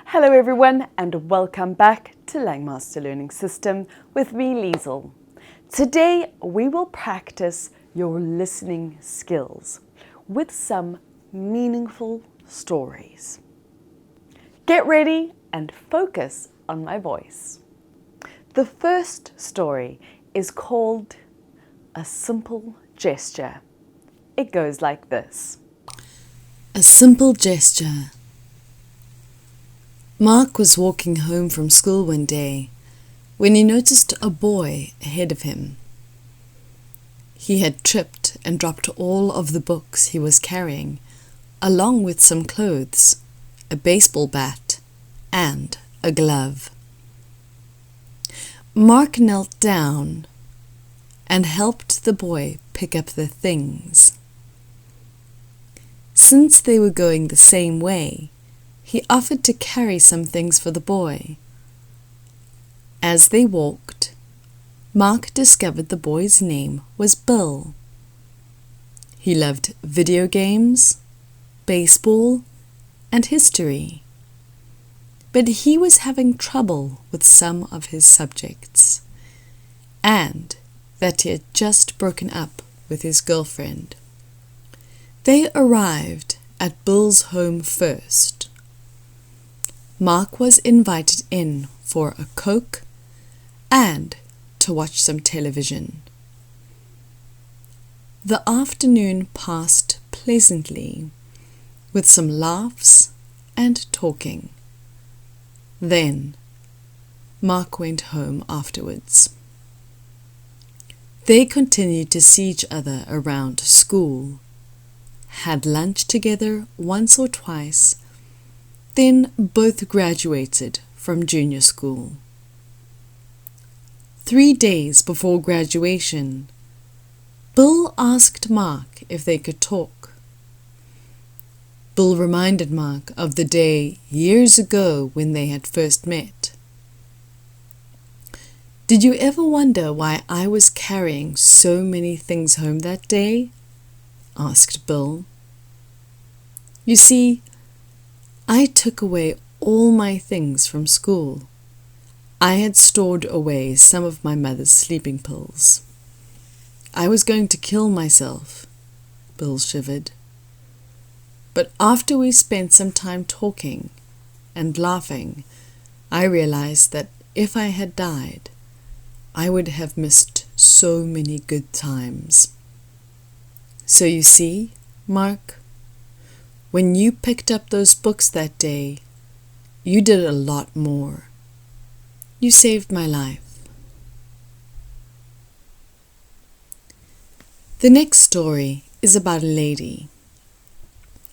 Hello everyone and welcome back to Langmaster Learning System with me, Liesl. Today we will practice your listening skills with some meaningful stories. Get ready and focus on my voice. The first story is called A Simple Gesture. It goes like this. A simple gesture. Mark was walking home from school one day when he noticed a boy ahead of him. He had tripped and dropped all of the books he was carrying, along with some clothes, a baseball bat, and a glove. Mark knelt down and helped the boy pick up the things. Since they were going the same way, he offered to carry some things for the boy. As they walked, Mark discovered the boy's name was Bill. He loved video games, baseball, and history. But he was having trouble with some of his subjects, and that he had just broken up with his girlfriend. They arrived at Bill's home first. Mark was invited in for a Coke and to watch some television. The afternoon passed pleasantly, with some laughs and talking. Then Mark went home afterwards. They continued to see each other around school, had lunch together once or twice, then both graduated from junior school. 3 days before graduation, Bill asked Mark if they could talk. Bill reminded Mark of the day years ago when they had first met. "Did you ever wonder why I was carrying so many things home that day?" asked Bill. "You see, I took away all my things from school. I had stored away some of my mother's sleeping pills. I was going to kill myself," Bill shivered. "But after we spent some time talking and laughing, I realized that if I had died, I would have missed so many good times. So you see, Mark, when you picked up those books that day, you did a lot more. You saved my life." The next story is about a lady.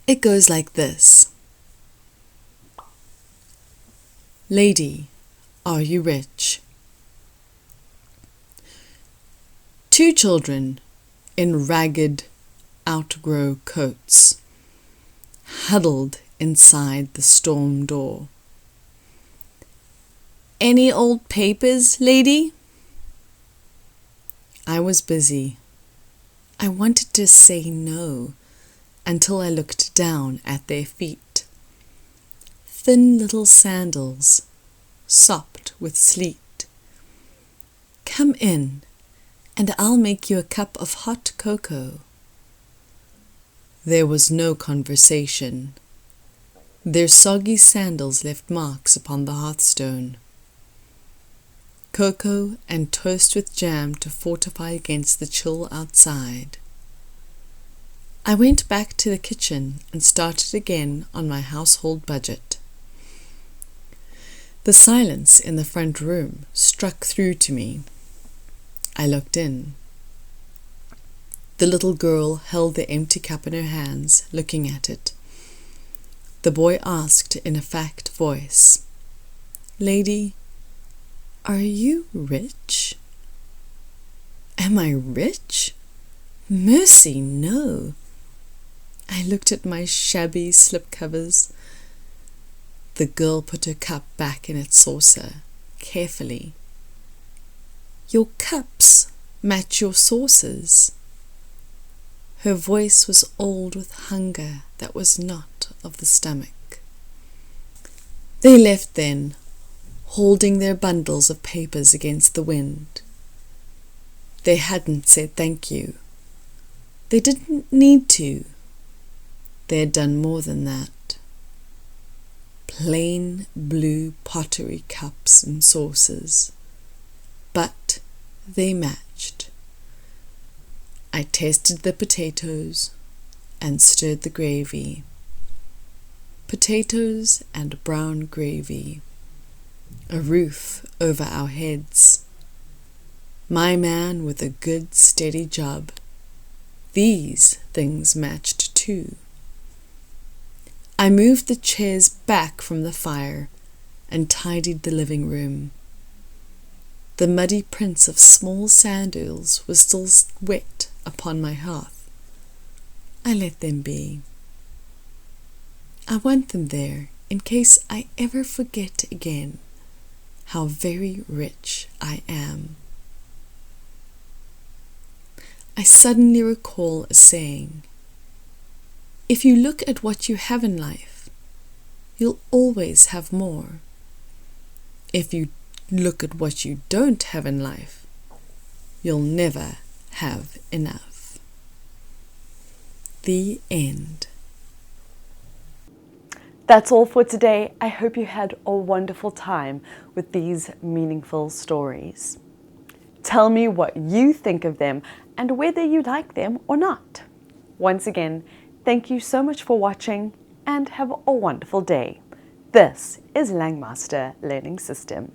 It goes like this. Lady, are you rich? 2 children in ragged outgrow coats huddled inside the storm door. "Any old papers, lady?" I was busy. I wanted to say no until I looked down at their feet. Thin little sandals, sopped with sleet. "Come in, and I'll make you a cup of hot cocoa." There was no conversation. Their soggy sandals left marks upon the hearthstone. Cocoa and toast with jam to fortify against the chill outside. I went back to the kitchen and started again on my household budget. The silence in the front room struck through to me. I looked in. The little girl held the empty cup in her hands, looking at it. The boy asked in a faint voice, "Lady, are you rich?" "Am I rich? Mercy, no." I looked at my shabby slipcovers. The girl put her cup back in its saucer, carefully. "Your cups match your saucers." Her voice was old with hunger that was not of the stomach. They left then, holding their bundles of papers against the wind. They hadn't said thank you. They didn't need to. They had done more than that. Plain blue pottery cups and saucers, but they matched. I tasted the potatoes and stirred the gravy. Potatoes and brown gravy. A roof over our heads. My man with a good steady job. These things matched too. I moved the chairs back from the fire and tidied the living room. The muddy prints of small sandals were still wet upon my hearth. I let them be. I want them there in case I ever forget again how very rich I am. I suddenly recall a saying, if you look at what you have in life, you'll always have more. If you look at what you don't have in life, you'll never have enough. The end. That's all for today. I hope you had a wonderful time with these meaningful stories. Tell me what you think of them and whether you like them or not. Once again, thank you so much for watching and have a wonderful day. This is Langmaster Learning System.